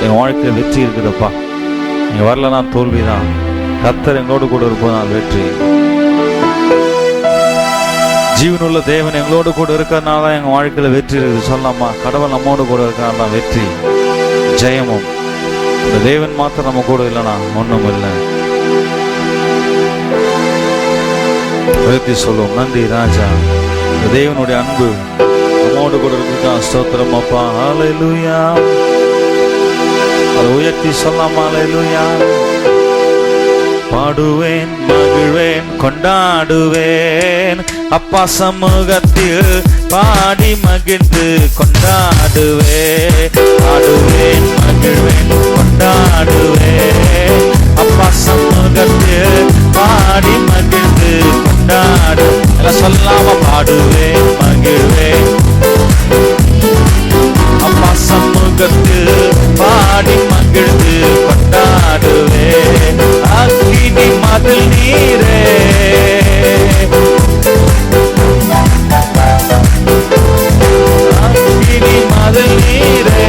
எங்கள் வாழ்க்கையில் வெற்றி இருக்குதுப்பா. நீங்கள் வரலன்னா தோல்வி தான். கர்த்தர் எங்களோடு கூட இருப்பதனால் வெற்றி. ஜீவனுள்ள தேவன் எங்களோடு கூட இருக்கிறதுனால தான் எங்கள் வாழ்க்கையில் வெற்றி இருக்குது. சொல்லலாமா? கடவுள் நம்மோடு கூட இருக்கிறனால தான் வெற்றி ஜெயமும். இந்த தேவன் மாத்திரம் நம்ம கூட இல்லைனா ஒன்றும் இல்லை. சொல்லுவோம், நன்றி ராஜா. இந்த தேவனுடைய அன்பு நம்மோடு கூட இருக்குதா. ஸ்தோத்திரம் அப்பா. ஹல்லேலூயா. அதை உயர்த்தி சொல்லலாமா? ஹல்லேலூயா. பாடுவேன், மகிழ்வேன், கொண்டாடுவேன், அப்பா சமூகத்தில் பாடி மகிழ்ந்து கொண்டாடுவேன். பாடுவேன், மகிழ்வேன், கொண்டாடுவேன், அப்பா சமூகத்தில் பாடி மகிழ்ந்து கொண்டாடு. எல்லாம் சொல்லாம பாடுவேன், மகிழ்வேன், அப்பா சமூகத்தில் பாடி மகிழ்ந்து கொண்டாடுவேன். அக்கினி மதில் நீரே, அக்கினி மதில் நீரே,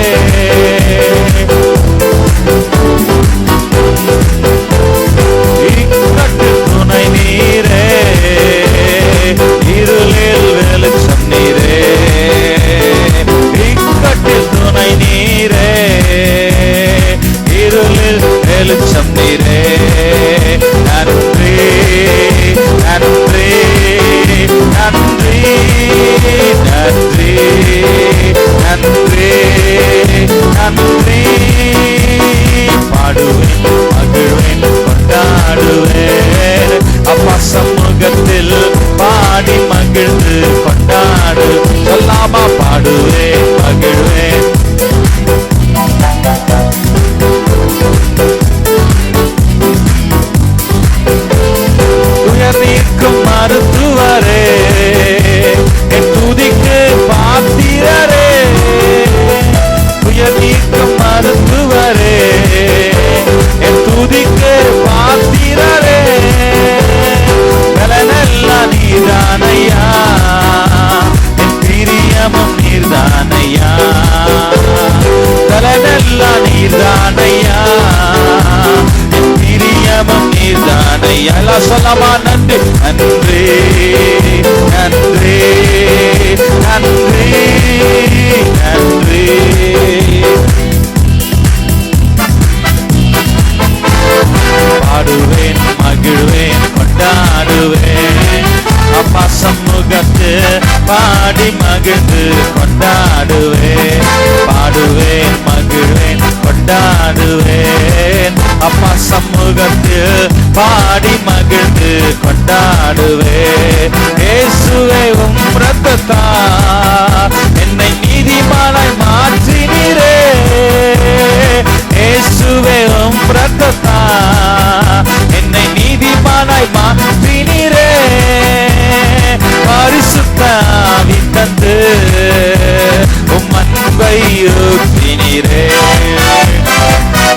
இக்கட்டு துணை நீரே, இருளில் வெளிச்சம் நீரே, இக்கட்டில் துணை நீரே, இருளில் வெளிச்சம் நீரே. நன்றி நன்றி நன்றி நன்றி நன்றி நன்றி. பாடுவேன், மகிழ்வேன், கொண்டாடுவேன், அப்பா சமூகத்தில் பாடி மகிழ்ந்து கொண்டாடு. சொல்லாமா? பாடுவேன், மகிழ்வேன், துயர் நீக்கும் மருத்துவரே, என் துதிக்கு பாத்திரரே, துயர் நீக்கும் மருத்துவரே, என் துதிக்கு பாத்திரரே, பலனெல்லாம் நீர்தானையா, என் பிரியமும் நீர்தானையா, பலனெல்லாம் நீர்தானையா, என் பிரியமும் நீர்தானையா. எல்லாம் சொல்லமா? நன்றி நன்றி நன்றி நன்றி நன்றி. பாடுவேன், மகிழ்வேன், கொண்டாடுவேன், அப்பா சமூகத்து பாடி மகிழ்ந்து கொண்டாடுவேன். பாடுவேன், மகிழ்வேன், கொண்டாடுவேன், அப்பா சமூகத்தில் பாடி மகிழ்ந்து கொண்டாடுவேன். இயேசுவே உம் இரத்தத்தால் என்னை நீதிமானாய் மாற்றினீரே, இயேசுவே உம் இரத்தத்தால் என்னை நீதிமானாய் மாற்றினீரே. பரிசுத்த ஆவி தந்து உம் அன்பை ஊற்றினீரே,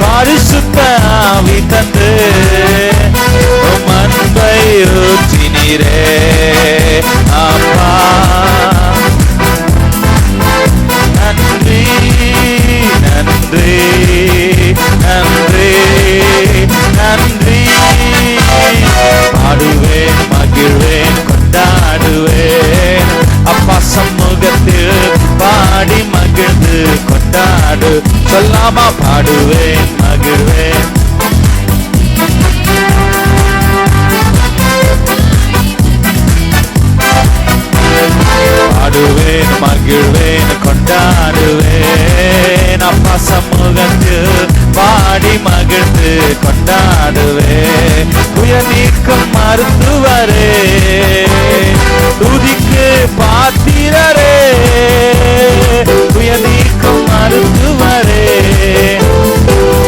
பரிசுத்த ஆவி தந்து உம் அன்பை ஊற்றினீரே. அப்பா நன்றி நன்றி நன்றி நன்றி. பாடுவேன், மகிழ்வேன், கொண்டாடுவேன், அப்பா சமூகத்தில் பாடி மகிழ்ந்து கொண்டாடு. சொல்லாமா? பாடுவேன், மகிழ்வேன், பாடுவேன், மகிழ்வேன், கொண்டாடுவேன், அப்பா சமூகத்தில் பாடி மகிழ்ந்து கொண்டாடுவேன். உயர் நீக்கும் மருத்துவரே, துதிக்கு பாத்திரரே, உயர் நீக்கும் மருத்துவரே,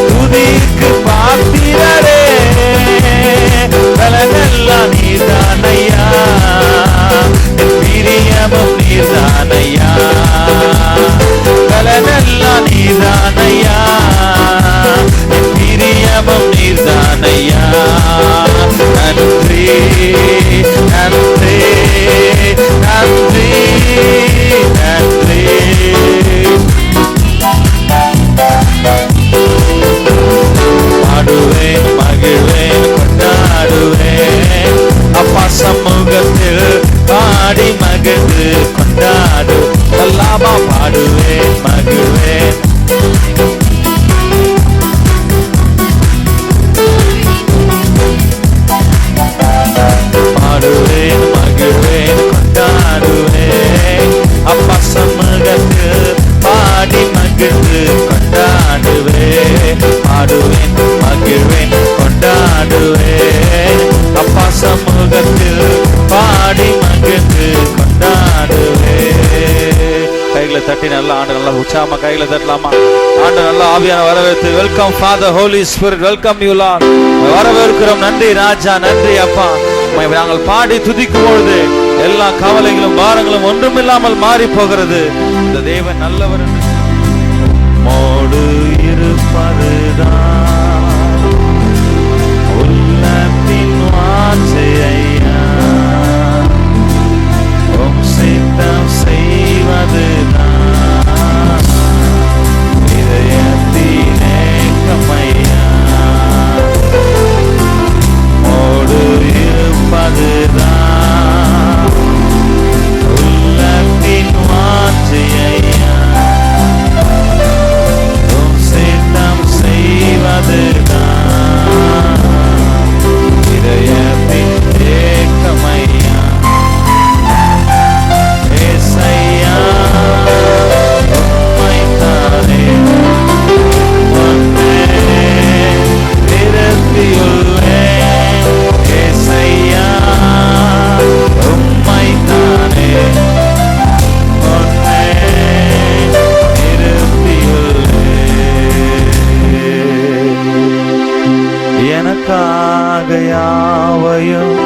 துதிக்கு பாத்திரரே, பலனெல்லாம் நீர்தானையா, பிரியமும் நீர்தானையா, பலனெல்லாம் நீர்தானையா, பிரியமும் நீர்தானையா. நன்றி நன்றி நன்றி நன்றி. பாடுவேன், மகிழ்வேன், கொண்டாடுவேன். அப்பா சமூகத்தில் பாடி மகிழ்ந்து கொண்டாடுவேன். கைகளை தட்டி நல்லா ஆண்டு நல்லா உற்சாகமா கைகளை தட்டலாமா? ஆண்டு நல்லா ஆவியான வரவேற்று welcome father, holy spirit, welcome you lord. வரவேற்கிறோம். நன்றி ராஜா, நன்றி அப்பா. நாங்கள் பாடி துதிக்கும் பொழுது எல்லா கவலைகளும் பாரங்களும் ஒன்றுமில்லாமல் மாறி போகிறது. இந்த தேவன் நல்லவர் என்று மோடு இருப்பதுதான் உள்ளத்தின் வாஞ்சையா, உம் சித்தம் செய்வதுதான் இதயத்தின் ஏக்கமையா. மோடு இருப்பதுதான் உள்ளத்தின் வாஞ்சையா, உம் சித்தம் செய்வதுதான் இதயத்தின் ஏக்கமையா. ஏசையா உம்மைத்தானே உன்னை நிறுத்தியுள்ளேன். ஏசையா உம்மைத்தானே உன்னை நிறுத்தியுள்ளேன். எனக்காக யாவையும்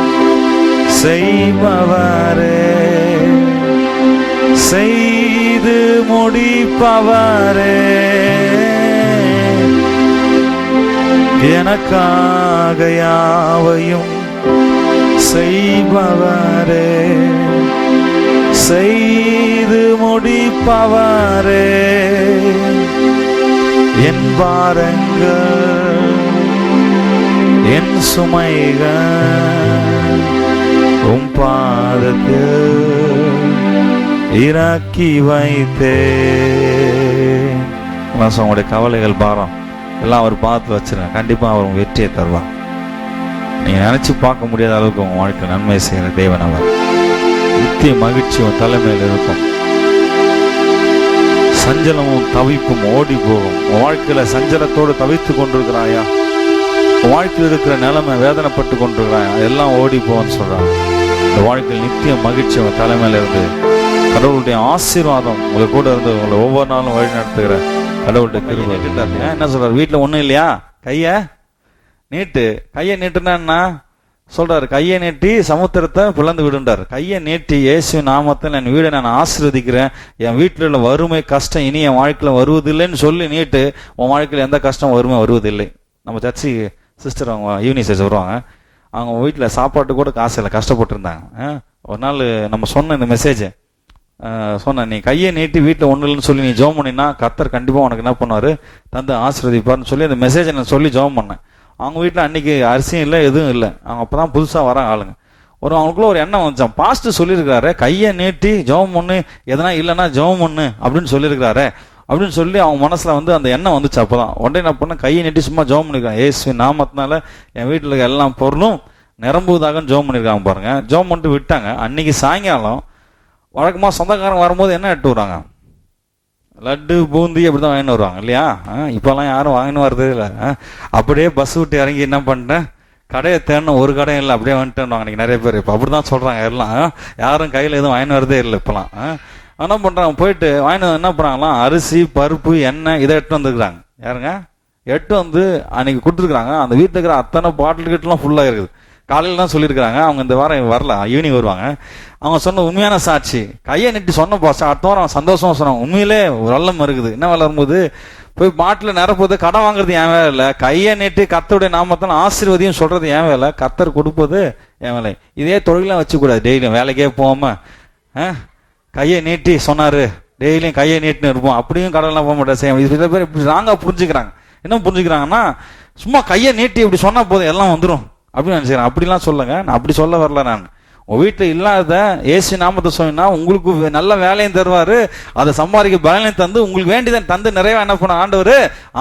செய்பவரே, செய்து முடிப்பவரே, எனக்காக யாவையும் செய்பவரே, செய்து முடிப்பவரே. என் பாரங்கள் என் சுமைகள் உம் பாதத்தில் இறக்கி வைத்தேன். உங்களுடைய கவலைகள் பாரம் எல்லாம் அவர் பார்த்து வச்சிருங்க. கண்டிப்பா அவர் வெற்றியை தருவார். நீங்க நினைச்சு பார்க்க முடியாத அளவுக்கு உங்க வாழ்க்கை நன்மை செய்கிற தேவன் அவர். நித்திய மகிழ்ச்சி உன் தலைமையில் இருக்கும். சஞ்சலமும் தவிப்பும் ஓடி போகும். உன் வாழ்க்கையில சஞ்சலத்தோடு தவித்து கொண்டிருக்கிறாயா? உன் வாழ்க்கையில் இருக்கிற நிலைமை வேதனைப்பட்டு கொண்டிருக்கிறாயா? எல்லாம் ஓடி போன்னு சொல்றான். இந்த வாழ்க்கையில் நித்திய மகிழ்ச்சி உன் தலைமையில இருந்து கடவுளுடைய ஆசீர்வாதம் உங்களை கூட இருந்து உங்களை ஒவ்வொரு நாளும் வழி நடத்துகிற கடவுளுடைய கிருபை. என்ன சொல்றாரு? வீட்டுல ஒண்ணும் இல்லையா? கைய நீட்டு. கையை நீட்டுனா என்ன சொல்றாரு? கையை நீட்டி சமுத்திரத்தை பிளந்து விடுன்றாரு. கையை நீட்டி இயேசு நாமத்தில் என் வீடை நான் ஆசீர்வதிக்கிறேன், என் வீட்டில் உள்ள வறுமை கஷ்டம் இனி என் வாழ்க்கையில் வருவதில்லைன்னு சொல்லி நீட்டு. உன் வாழ்க்கையில் எந்த கஷ்டம் வறுமை வருவதில்லை. நம்ம சர்ச்சி சிஸ்டர் அவங்க ஈவினிங் சர்ச் வருவாங்க. அவங்க வீட்டில் சாப்பாட்டு கூட காசு இல்லை, கஷ்டப்பட்டு இருந்தாங்க. ஒரு நாள் நம்ம சொன்ன இந்த மெசேஜ் சொன்ன, நீ கையை நீட்டி வீட்டில் ஒன்றும் இல்லைன்னு சொல்லி நீ ஜெபம் பண்ணினா கர்த்தர் கண்டிப்பாக உனக்கு என்ன பண்ணுவார், தந்து ஆசீர்வதிப்பார்னு சொல்லி அந்த மெசேஜை நான் சொல்லி ஜெபம் பண்ணேன். அவங்க வீட்டில் அன்றைக்கி அரிசியும் இல்லை, எதுவும் இல்லை. அவங்க அப்போ தான் புதுசாக வராங்க ஆளுங்க. அவங்களுக்குள்ள ஒரு எண்ணம் வந்துச்சான். பாஸ்டர் சொல்லியிருக்கிறாரு கையை நீட்டி ஜெபம் பண்ணு, எதனா இல்லைன்னா ஜெபம் பண்ணு அப்படின்னு சொல்லியிருக்கிறாரு அப்படின்னு சொல்லி அவங்க மனசில் அந்த எண்ணம் வந்துச்சு. அப்போ தான் உடனே என்ன பண்ண, கையை நீட்டி சும்மா ஜெபம் பண்ணியிருக்காங்க. ஏசு நாமத்தினால என் வீட்டில் இருக்க எல்லா பொருளும் நிரம்புவதாகன்னு ஜெபம் பண்ணியிருக்காங்க பாருங்க. ஜெபம் பண்ணிட்டு விட்டாங்க. அன்னைக்கு சாயங்காலம் வழக்கமாக சொந்தக்காரங்க வரும்போது என்ன எடுத்து வராங்க? லட்டு பூந்தி அப்படி தான் வாங்கின்னு வருவாங்க இல்லையா? இப்போல்லாம் யாரும் வாங்கின்னு வர்றதே இல்லை. அப்படியே பஸ் விட்டு இறங்கி என்ன பண்ணிட்டேன், கடையை தேடணும், ஒரு கடையும் இல்லை, அப்படியே வந்துட்டேன். அன்றைக்கி நிறைய பேர் இப்போ அப்படி தான் சொல்கிறாங்க. எல்லாம் யாரும் கையில் எதுவும் வாங்கின்னு வரதே இல்லை இப்போலாம். என்ன பண்ணுறாங்க, போயிட்டு வாங்கிட்டு என்ன பண்ணுறாங்களாம், அரிசி பருப்பு எண்ணெய் இதை எடுத்து வந்துருக்குறாங்க. யாருங்க எட்டு அன்னைக்கு கொடுத்துருக்குறாங்க. அந்த வீட்டில் இருக்கிற அத்தனை பாட்டில் கிட்டலாம் ஃபுல்லாக இருக்குது. காலையில் தான் சொல்லியிருக்கிறாங்க. அவங்க இந்த வாரம் வரல, ஈவினிங் வருவாங்க. அவங்க சொன்ன உண்மையான சாட்சி, கையை நெட்டி சொன்ன பாச அடுத்த வாரம் சந்தோஷமா சொன்னாங்க. உண்மையிலே ஒரு வெள்ளம் இருக்குது. என்ன வேலை வரும்போது போய் பாட்டில் நிரப்புவது, கடன் வாங்குறது என் வேலை இல்லை, கையை நெட்டி கர்த்தருடைய நாமத்தால் ஆசீர்வதியும் சொல்றது என் வேலை, கர்த்தர் கொடுப்பது என் வேலை. இதே தொழிலாம் வச்சுக்கூடாது. டெய்லியும் வேலைக்கே போகாம கையை நீட்டி சொன்னாரு, டெய்லியும் கையை நீட்டின்னு இருப்போம். அப்படியும் கடவுள்லாம் போக மாட்டேன் செய்ய. சில பேர் இப்படி ராங்கா புரிஞ்சுக்கிறாங்க. என்ன புரிஞ்சுக்கிறாங்கன்னா, சும்மா கையை நீட்டி இப்படி சொன்னா போதும் எல்லாம் வந்துடும் அப்படின்னு நினைச்சுக்கிறேன். அப்படிலாம் சொல்லுங்க, நான் அப்படி சொல்ல வரல. நான் உங்க வீட்டில் இல்லாத ஏசு நாமத்தை சொன்னா உங்களுக்கு நல்ல வேலையும் தருவாரு, அதை சம்பாதிக்க பலனையும் தந்து உங்களுக்கு வேண்டியதை தந்து நிறைய என்ன பண்ண ஆண்டவர்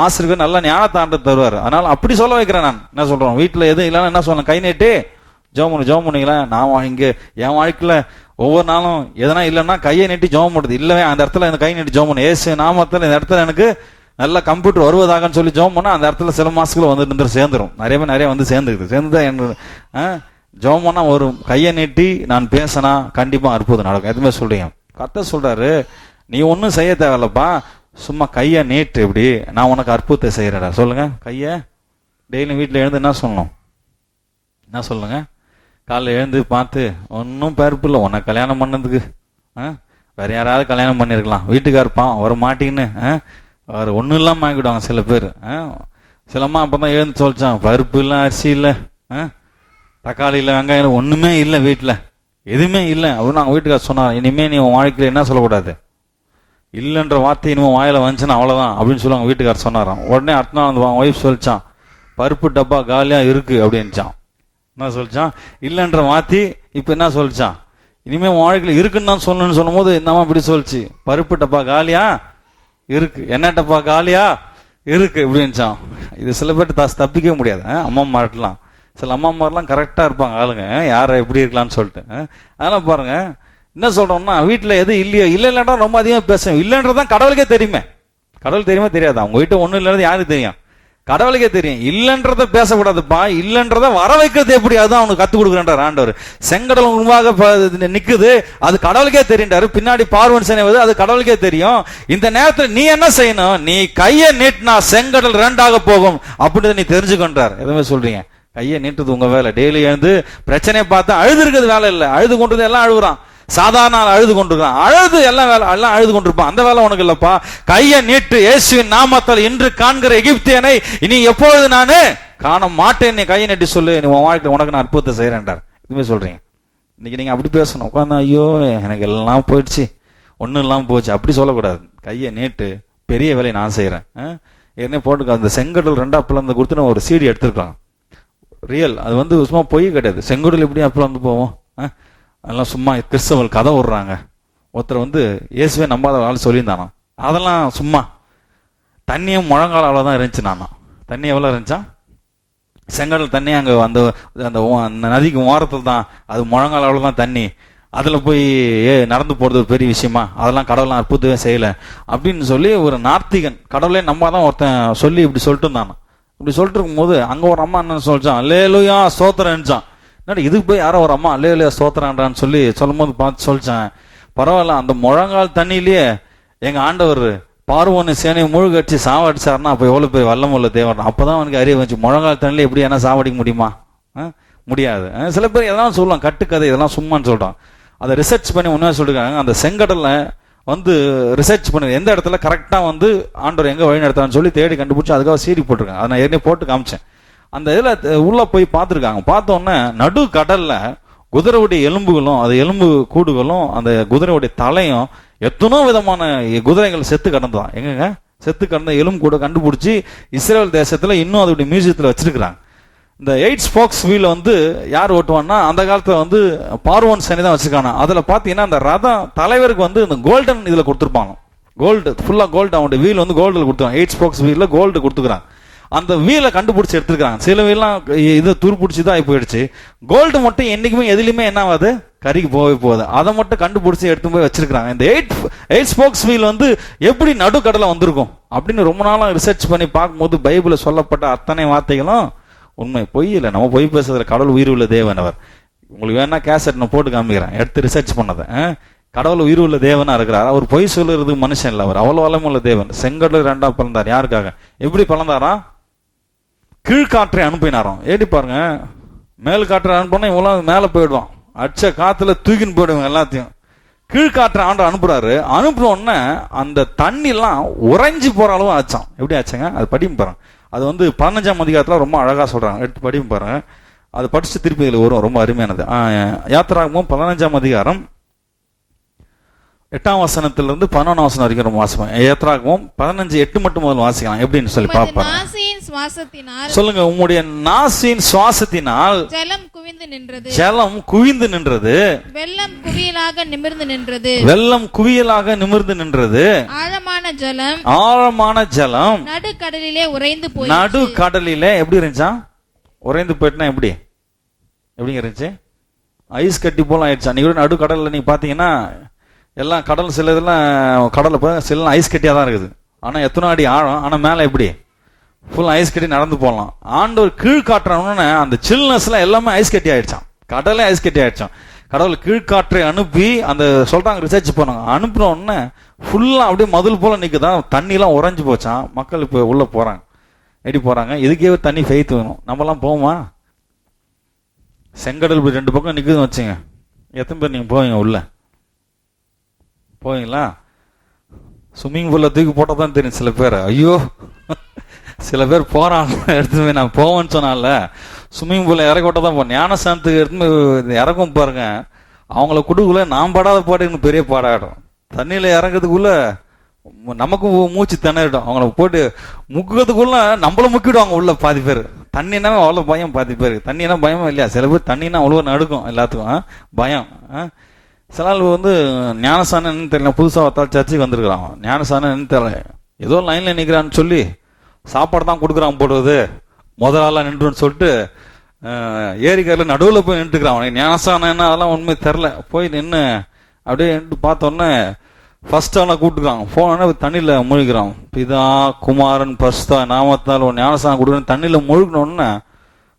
ஆசிரியர் நல்ல ஞானத்தை ஆண்டு தருவார். அதனால அப்படி சொல்ல வைக்கிறேன். நான் என்ன சொல்றேன், வீட்டில் எதுவும் இல்லைன்னா என்ன சொல்றேன், கை நீட்டி ஜெபம் பண்ணிங்களா. நான் இங்கே என் வாழ்க்கையில் ஒவ்வொரு நாளும் எதனா இல்லைன்னா கையை நீட்டி ஜெபம் பண்ணுறது இல்லவே, அந்த இடத்துல இந்த கை நீட்டி ஜெபம் பண்ணு, ஏசு நாமத்தில் இந்த இடத்துல எனக்கு நல்லா கம்ப்யூட்டர் வருவதாகன்னு சொல்லி ஜெபம் பண்ணா அந்த இடத்துல சில மாசத்துல வந்து சேர்ந்துரும். நிறைய வந்து சேர்ந்துக்குது. சேர்ந்துதான் ஜெபம் பண்ணா ஒரு கையை நீட்டி நான் பேசினா கண்டிப்பா அற்புதம் நடக்கும். எதுவுமே சொல்றீங்க. கர்த்தர் சொல்றாரு, நீ ஒன்னும் செய்ய தேவையில்லப்பா, சும்மா கையை நீட்டு, இப்படி நான் உனக்கு அற்புதத்தை செய்யறடா. சொல்லுங்க. கையை டெய்லி வீட்டில் எழுந்து என்ன சொல்லணும்? என்ன சொல்லுங்க? காலைல எழுந்து பார்த்து, ஒன்றும் பருப்பு இல்லை, உனக்கு கல்யாணம் பண்ணதுக்கு வேற யாராவது கல்யாணம் பண்ணியிருக்கலாம், வீட்டுக்காக இருப்பான் வர மாட்டின்னு வேறு ஒன்றும் இல்லாமல் வாங்கிவிடுவாங்க சில பேர். சிலம்மா அப்போ தான் எழுந்து சொல்லிச்சான், பருப்பு இல்லை, அரிசி இல்லை, தக்காளி இல்லை, வெங்காயம் இல்லை, ஒன்றுமே இல்லை வீட்டில், எதுவுமே இல்லை அப்படின்னு நாங்கள் வீட்டுக்கார சொன்னார். இனிமேல் நீ உன் வாழ்க்கையில் என்ன சொல்லக்கூடாது, இல்லைன்ற வார்த்தை இனிமேல் வாயில் வந்துச்சுன்னா அவ்வளோதான் அப்படின்னு சொல்லுவாங்க வீட்டுக்காரர் சொன்னாராம். உடனே அடுத்த நாள் அந்த ஒய்ஃப் சொல்லிச்சான், பருப்பு டப்பா காலியாக இருக்கு அப்படின்ச்சான். என்ன சொல்லிச்சான்? இல்லைன்ற வார்த்தை இப்போ என்ன சொல்லிச்சான், இனிமேல் உன் வாழ்க்கையில் இருக்குன்னு தான் சொல்லணும்னு சொல்லும் போது என்னம்மா இப்படி சொல்லிச்சு, பருப்பு டப்பா காலியா இருக்கு, என்ன டப்பா காலியா இருக்கு இப்படின்ச்சான். இது சில பேர்ட்டு தப்பிக்கவே முடியாது. அம்மா மாட்டலாம், சில அம்மா மாதிரிலாம் கரெக்டாக இருப்பாங்க ஆளுங்க, யாரை எப்படி இருக்கலாம்னு சொல்லிட்டு. அதெல்லாம் பாருங்க, என்ன சொல்றோம்னா வீட்டில் எது இல்லையோ, இல்லைன்னா ரொம்ப அதிகமாக பேசுவோம். இல்லைன்றதான் கடவுளுக்கே தெரியுமே. கடவுள் தெரியுமா தெரியாது? அவங்க வீட்டை ஒன்றும் இல்லைன்றது யாருக்கு தெரியும்? கடவுளுக்கே தெரியும். இல்லைன்றத பேசக்கூடாதுப்பா, இல்லைன்றத வர வைக்கிறது எப்படி, அதுதான் அவனுக்கு கற்றுக் கொடுக்குறார் ஆண்டவர். செங்கடல் உருவாக நிற்குது, அது கடவுளுக்கே தெரியுண்டாரு. பின்னாடி பார்வன் சேனை வருது, அது கடவுளுக்கே தெரியும். இந்த நேரத்தில் நீ என்ன செய்யணும்? நீ கையை நீட்டினா செங்கடல் ரெண்டாக போகும் அப்படின்னு நீ தெரிஞ்சுக்கொண்டார். எதுவுமே சொல்றீங்க, கையை நீட்டுறது உங்க வேலை. டெய்லி எழுந்து பிரச்சனையை பார்த்தா அழுது இருக்கிறது வேலை இல்லை, அழுது கொண்டு எல்லாம் அழுகுறான், சாதாரண அழுது கொண்டிருக்கான், அழுது எல்லாம் வேலை எல்லாம் அழுது கொண்டிருப்பான், அந்த வேலை உனக்கு இல்லப்பா. கையை நீட்டு, இயேசுவின் நாமத்தால் இன்று காண்கிற எகிப்தியனை இனி எப்பொழுது நானு காண மாட்டேன், நீ கையை நீட்டி சொல்லு, நீ உன் வாழ்க்கை உனக்கு நான் அற்புதத்தை செய்யறேன்டார். இதுமே சொல்றீங்க. இன்னைக்கு நீங்க அப்படி பேசணும். உட்காந்து ஐயோ எனக்கு எல்லாம் போயிடுச்சு, ஒன்னும் இல்லாம போச்சு, அப்படி சொல்லக்கூடாது. கையை நீட்டு, பெரிய வேலையை நான் செய்யறேன். ஏற்கனவே போட்டுக்க அந்த செங்கடல் ரெண்டா பிளந்து கொடுத்து ஒரு சீடி எடுத்துருக்காங்க. ரியல், அது வந்து சும்மா பொய் கிடையாது. செங்கடல் எப்படி அப்பெல்லாம் வந்து போவோம்? அதெல்லாம் சும்மா கிறிஸ்தவர்கள் கதை விடுறாங்க. ஒருத்தர் வந்து இயேசுவே நம்பாத ஆள் சொல்லியிருந்தானா, அதெல்லாம் சும்மா. தண்ணியும் முழங்கால அவ்வளோதான் இருந்துச்சு. நானா தண்ணி எவ்வளோ இருந்துச்சா? செங்கடல் தண்ணி அங்கே அந்த அந்த நதிக்கு ஓரத்தில் தான், அது முழங்கால அவ்வளோதான் தண்ணி. அதில் போய் நடந்து போகிறது ஒரு பெரிய விஷயமா? அதெல்லாம் கடவுள்லாம் அற்புதமே செய்யலை அப்படின்னு சொல்லி ஒரு நார்த்திகன், கடவுளே நம்பாதான் ஒருத்தன் சொல்லி இப்படி சொல்லிட்டு இருந்தானா. இப்படி சொல்லிட்டு இருக்கும்போது அங்கே ஒரு அம்மா என்ன சொல்லிச்சான், அல்லேலூயா ஸ்தோத்திரம்ச்சான். என்னடா இதுக்கு போய் யாரோ ஒரு அம்மா அல்லேலூயா ஸ்தோத்திரன்றான்னு சொல்லி சொல்லும் போது பார்த்து சொல்லிச்சான், பரவாயில்ல, அந்த முழங்கால் தண்ணியிலேயே எங்கள் ஆண்டவர் பார்வோன்னு சேனையை முழுகடிச்சு சாவடிச்சாருன்னா அப்போ எவ்வளோ பெரிய வல்லம் உள்ள தேவன். அப்போதான் அவனுக்கு அறிய வந்துச்சு, முழங்கால் தண்ணியில் எப்படி என்ன சாவடிக்க முடியுமா? முடியாது. சில பேர் எதெல்லாம் சொல்லலாம், கட்டுக்கதை இதெல்லாம் சும்மான்னு சொல்கிறான். அதை ரிசர்ச் பண்ணி உண்மையாக சொல்லிருக்காங்க. அந்த செங்கடலை வந்து ரிசர்ச் பண்ணி எந்த இடத்துல கரெக்டாக வந்து ஆண்டவர் எங்கே வழி நடத்தான்னு சொல்லி தேடி கண்டுபிடிச்சி அதுக்காக சீடி போட்டிருக்காங்க. அதை நான் ஏற்கனவே போட்டு காமிச்சேன். அந்த இதில் உள்ள போய் பார்த்துருக்காங்க. பார்த்தோன்னே நடு கடல்ல குதிரையுடைய எலும்புகளும் அது எலும்பு கூடுகளும் அந்த குதிரையுடைய தலையும் எத்தனோ விதமான குதிரைகள் செத்து கிடந்தான். எங்கங்க செத்து கிடந்த எலும்பு கூட கண்டுபிடிச்சி இஸ்ரேல் தேசத்துல இன்னும் அதோடைய மியூசியத்தில் வச்சிருக்கிறாங்க. இந்த 8 ஸ்போக்ஸ் வீல் வந்து யார் ஓட்டுவான்னா அந்த காலத்துல வந்து பார்வோன் சேனை தான் வச்சிருக்காங்க. அதுல பாத்தீங்கன்னா அந்த ரதம் தலைவருக்கு வந்து இந்த கோல்டன் இதுல கொடுத்துருப்பாங்க, கோல்டு ஃபுல்லா கோல்டு. அவனுடைய வீல் வந்து கோல்டுல கொடுத்துருவாங்க. 8 ஸ்போக்ஸ் வீல்ல கோல்டு கொடுத்துக்கிறாங்க. அந்த வீலை கண்டுபிடிச்சி எடுத்துருக்காங்க. சில வீலாம் இது துருப்பிடிச்சி தான் ஆகி போயிடுச்சு. கோல்டு மட்டும் என்னைக்குமே எதுலையுமே என்ன ஆகுது, கறிக்கு போகவே போகுது. அதை மட்டும் கண்டுபிடிச்சி எடுத்து போய் வச்சிருக்காங்க. இந்த 8 ஸ்போக்ஸ் வீல் வந்து எப்படி நடுக்கடலை வந்திருக்கும் அப்படின்னு ரொம்ப நாளாக ரிசர்ச் பண்ணி பார்க்கும்போது பைபிளில் சொல்லப்பட்ட அத்தனை வார்த்தைகளும் உண்மை, பொய் இல்லை. நம்ம பொய் பேசுறதுல கடவுள் உயிர் உள்ள தேவன் அவர். உங்களுக்கு வேணா கேசட் நான் போட்டு காமிக்கிறேன், எடுத்து ரிசர்ச் பண்ணதை. கடவுள் உயிர் உள்ள தேவனா இருக்கிறார். அவர் பொய் சொல்லுறது மனுஷன் இல்லை, அவர் அவ்வளோ வளமுள்ள தேவன். செங்கடல் ரெண்டா பிளந்தார். யாருக்காக? எப்படி பிளந்தாரா? கீழ்காற்றை அனுப்பினாராம். ஏடி பாருங்க, மேல் காற்றை அனுப்பினா இவ்வளவு மேலே போயிடுவான், அடிச்ச காத்துல தூக்கின்னு போயிடுவாங்க எல்லாத்தையும். கீழ்காற்றை ஆண்டு அனுப்புறாரு. அனுப்புனோடனே அந்த தண்ணி எல்லாம் உறைஞ்சி போற அளவு ஆச்சான். எப்படி ஆச்சுங்க? அது படிப்பு பாருங்க. அது வந்து 15ஆம் அதிகாரத்துல ரொம்ப அழகா சொல்றாங்க, எடுத்து படிப்பு பாருங்க. அது படிச்சு திருப்பி இதில் வரும், ரொம்ப அருமையானது. யாத்திராகமம் 15ஆம் அதிகாரம் 8ஆம் வசனத்திலிருந்து 11ஆம் வசனம் வரைக்கும் ரொம்ப வாசிப்போம். யாத்திராகமம் 15:8 மட்டும் முதல்ல வாசிக்கலாம். எப்படின்னு சொல்லி பார்ப்பாங்க. சொல்லுங்க. உம்முடைய நாசின் சுவாசத்தினால் ஜலம் குவிந்து நின்றது, ஜலம் குவிந்து நின்றது, வெள்ளம் குவியலாக நிமிர்ந்து நின்றது, வெள்ளம் குவியலாக நிமிர்ந்து நின்றது, ஆழமான ஜலம், ஆழமான ஜலம் நடுக்கடலிலே உறைந்து போய், நடுக்கடலிலே எப்படி இருந்துச்சா? உறைந்து போயிட்டுனா எப்படி எப்படிங்க இருந்துச்சு? ஐஸ் கட்டி போல ஆயிடுச்சா? நீங்க நடுக்கடல்ல நீங்க பாத்தீங்கன்னா எல்லாம் கடல் சில இதெல்லாம் கடலை சில ஐஸ் கட்டியா தான் இருக்குது. ஆனால் எத்தனை அடி ஆழம், ஆனால் மேலே எப்படி ஃபுல் ஐஸ் கட்டி நடந்து போகலாம். ஆண்டவர் கீழ்காட்டுறோன்னு அந்த சில்னஸ்ல எல்லாமே ஐஸ் கட்டி ஆயிடுச்சான், கடலே ஐஸ் கட்டி ஆயிடுச்சான். கடவுள் கீழ்காற்றை அனுப்பி அந்த சொல்றாங்க, ரிசர்ச் பண்ணாங்க, அனுப்பினோடனே ஃபுல்லா அப்படியே மதுள் போல நிற்குதான், தண்ணிலாம் உறைஞ்சு போச்சான். மக்கள் இப்போ உள்ள போறாங்க, எப்படி போறாங்க? இதுக்கே தண்ணி ஃபெய்த் வேணும். நம்மலாம் போவோமா? செங்கடல் இப்படி 2 பக்கம் நிற்குதுன்னு வச்சுங்க, எத்தனை பேர் நீங்கள் போவீங்க? உள்ள போவீங்களா? ஸ்விம்மிங் பூலில் தூக்கி போட்டால் தான் தெரியும் சில பேர். ஐயோ, சில பேர் போகிறாங்க எடுத்துமே. நான் போவேன்னு சொன்னால ஸ்விம்மிங் பூலில் இறக்கி விட்டால் தான் போனேன். ஞானஸ்தானத்துக்கு எடுத்து இறக்கும் பாருங்க, அவங்கள கொடுக்குள்ள நான் படாத பாடு பெரிய பாடாயிடும். தண்ணியில் இறங்கிறதுக்குள்ள நமக்கு மூச்சு திணறிடும். அவங்கள போட்டு முக்குறதுக்குள்ள நம்மள முக்கிடுவாங்க உள்ள பாதி பேர். தண்ணினா அவ்வளோ பயம், பாதி பேருக்கு தண்ணினா பயமா இல்லையா? சில பேர் தண்ணினா அவ்வளோ நடுக்கும், எல்லாத்துக்கும் பயம். சில ஆள் ஞானசானம் என்னன்னு தெரியல, புதுசாக ஒருத்தாள் சர்ச்சுக்கு வந்திருக்கிறான். ஞானசானம் என்னன்னு தெரியல, ஏதோ லைனில் நிற்கிறான்னு சொல்லி சாப்பாடு தான் கொடுக்குறான் போடுவது, முதல் ஆளாக நின்றுன்னு சொல்லிட்டு ஏரிக்காரில் நடுவில் போய் நின்றுக்கிறான். அவனுக்கு ஞானசானம் என்ன அதெல்லாம் உண்மை தெரில. போய் நின்று அப்படியே நின்று பார்த்தோன்னே ஃபர்ஸ்ட் அவனை கூப்பிட்டுக்கிறான். போனோடனே தண்ணியில் முழுகிறான். பிதா குமாரன் பரிசுத்த நாமத்தால் ஒரு ஞானசானம் கொடுக்குறேன். தண்ணியில் முழுகினோன்னு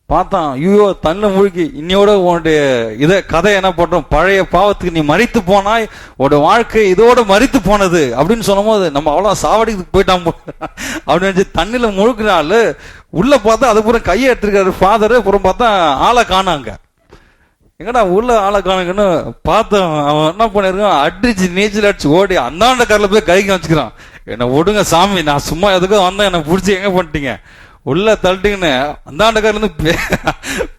பார்த்தான், ஐயோ தண்ணியில் முழுகி இன்னையோட உன்னுடைய இதை கதை என்ன பண்றோம், பழைய பாவத்துக்கு நீ மரித்து போனாய், உன்னோட வாழ்க்கை இதோட மரித்து போனது அப்படின்னு சொல்லும் போது நம்ம அவ்வளோ சாவடிக்கு போயிட்டான் அப்படின்னு தண்ணியில் முழுக்கினாள். உள்ள பார்த்தா அதுக்கப்புறம் கையை எடுத்துருக்காரு ஃபாதரு. அப்புறம் பார்த்தா ஆளை காணாங்க. எங்கடா உள்ள ஆளை காணுங்கன்னு பார்த்தேன். அவன் என்ன பண்ணிருக்கான், அடிச்சு நீச்சல் அடிச்சு ஓடி அந்தாண்ட காரில் போய் கைக்கு வச்சுக்கிறான். என்னை விடுங்க சாமி, நான் சும்மா எதுக்கும் வந்தேன், என்னை பிடிச்சி எங்க பண்ணிட்டீங்க, உள்ள தள்ளிட்டீங்கன்னு அந்தாண்ட காரில் இருந்து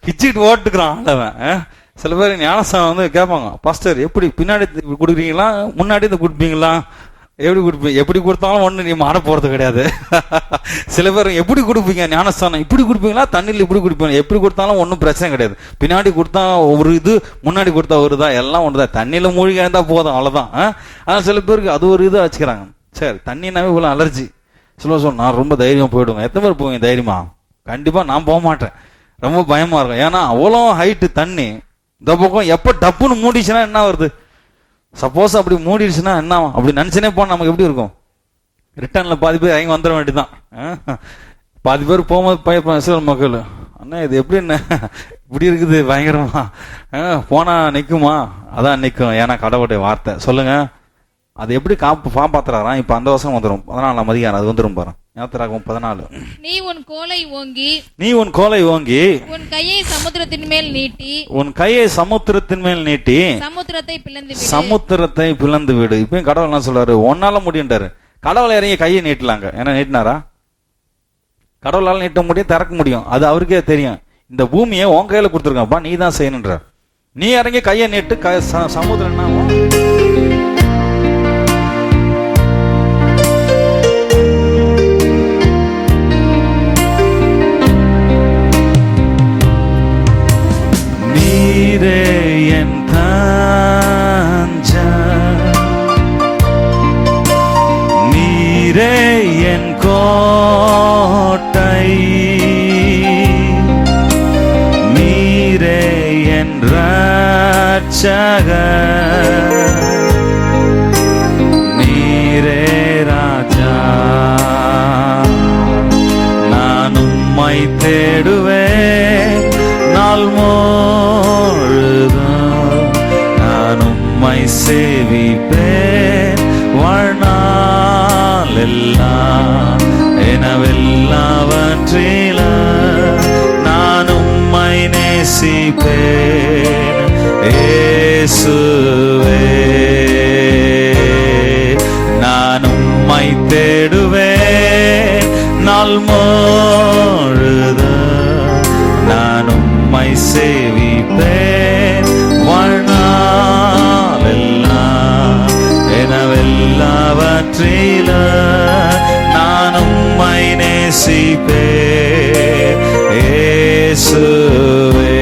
பிச்சுக்கிட்டு ஓட்டுக்கிறான் ஆளவன். சில பேர் ஞானசானம் கேட்பாங்க, பாஸ்டர் எப்படி பின்னாடி கொடுக்குறீங்களா முன்னாடி இருந்து கொடுப்பீங்களா, எப்படி கொடுப்பீங்க? எப்படி கொடுத்தாலும் ஒன்று நீ மாற போறது கிடையாது. சில பேர் எப்படி கொடுப்பீங்க ஞானஸ்தானம், இப்படி கொடுப்பீங்களா தண்ணியில் இப்படி கொடுப்பீங்க, எப்படி கொடுத்தாலும் ஒன்றும் பிரச்சனை கிடையாது. பின்னாடி கொடுத்தா ஒரு இது, முன்னாடி கொடுத்தா ஒரு இதா, எல்லாம் ஒன்று தான். தண்ணியில் மூழ்கி இருந்தால் போதும், அவ்வளோதான். ஆனால் சில பேருக்கு அது ஒரு இதாக வச்சுக்கிறாங்க. சரி, தண்ணினாவே இவ்வளோ அலர்ஜி. சொல்ல நான் ரொம்ப தைரியம் போயிடுவேன். எத்தனை பேர் போவீங்க தைரியமா? கண்டிப்பாக நான் போக மாட்டேன், ரொம்ப பயமா இருக்கும். ஏன்னா அவ்வளோ ஹைட்டு தண்ணி. இந்த பக்கம் எப்போ டப்புன்னு மூடிச்சுன்னா என்ன வருது, சப்போஸ் அப்படி மூடிடுச்சுன்னா என்ன அப்படி நினைச்சனே போன நமக்கு எப்படி இருக்கும்? ரிட்டர்ன்ல பாதி பேர் இறங்கி வந்துட வேண்டியதான். பாதி பேர் போகும்போது பயப்படும் சில மக்கள், அண்ணா இது எப்படி என்ன இப்படி இருக்குது பயங்கரமா, போனா நிற்குமா? அதான் நிற்கும், ஏன்னா கடவுளுடைய வார்த்தை. சொல்லுங்க, அது எப்படி காப்பாத்துறாராம்? இப்ப அந்த வருஷம் வந்துடும் 14ஆம் அதிகாரம், அது வந்துடும் பாரு. யாத்திராகமம் 14. நீ உன் கோலை ஓங்கி உன் கையை சமுத்திரத்தின் மேல் நீட்டி சமுத்திரத்தை பிளந்து விடு. இப்பயும் கடவுள் என்ன சொல்றாரு, ஒன்னால முடியுன்றாரு. கடவுளை இறங்கி கையை நீட்டலாங்க. ஏன்னா நீட்டினாரா? கடவுளால நீட்ட முடியும், திறக்க முடியும், அது அவருக்கே தெரியும். இந்த பூமியை உன் கையில கொடுத்துருக்கப்பா, நீ தான் செய்யணுன்ற. நீ இறங்கி கையை நீட்டு, சமுத்திரம் என் தஞ்ச, நீரே என் கோட்டை, நீரே என் ரட்சகர், நீரே ராஜா. நான் உம்மை தேடுவேன் நாள் சேவிப்பேன் வாழ்நாள் எல்லாம். எனவெல்லாவற்றில நான் உம்மை நேசிப்பேன் இயேசுவே. நான் உம்மை தேடுவேன் நாள் முழுதும், நான் உம்மை சேவிப்பேன் வாழ்நாள் எல்லாம். எனவெல்லாவற்றில நான் உம்மை நேசிப்பேன் இயேசுவே.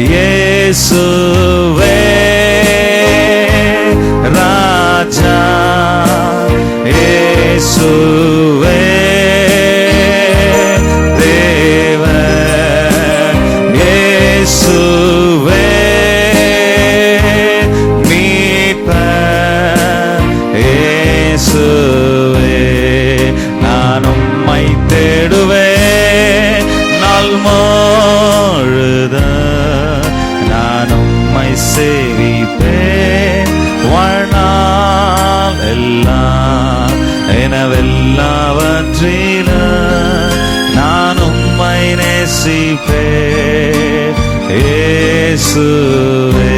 இயேசுவே ராஜா, எல்லாவற்றிலும் நான் உம்மை நேசிப்பேன். இயேசுவே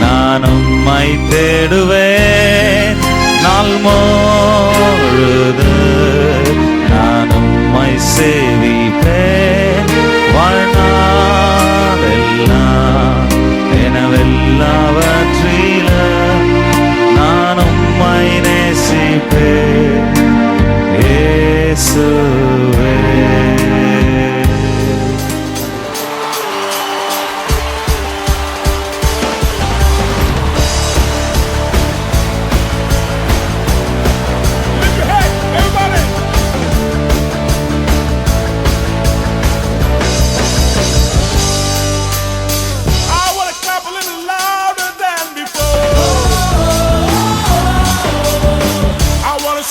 நான் உம்மை தேடுவேன். நாள் முழுதும் நான் உம்மை சேவிப்பேன். வாழ்நாளெல்லாம் எனவெல்லாவற்றிலும் நான் உம்மை நேசிப்பேன். இயேசுவே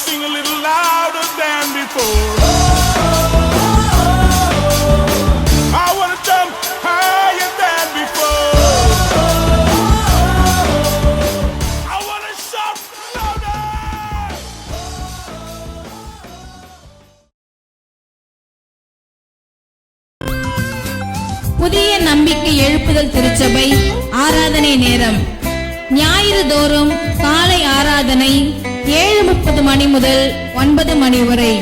sing a little louder than before. I want to jump higher than before. I want to shout louder. புதிய நம்பிக்கை எழுப்புதல் திருச்சபை ஆராதனை நேரம் ஞாயிறு தோறும் காலை ஆராதனை 7:30 மணி முதல் 9 மணி வரை.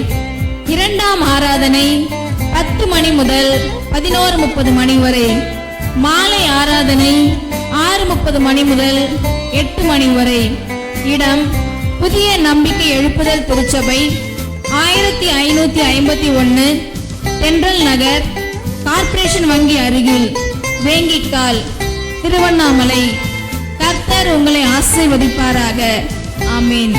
இரண்டாம் ஆராதனை 10 மணி முதல் 11:30 மணி வரை. மாலை ஆராதனை 6:30 மணி முதல் 8 மணி வரை. இடம் புதிய நம்பிக்கை எழுப்புதல் திருச்சபை 1551 தென்றல் நகர், கார்ப்பரேஷன் வங்கி அருகில், வேங்கிக்கால், திருவண்ணாமலை. கர்த்தர் உங்களை ஆசீர்வதிப்பாராக. ஆமென்.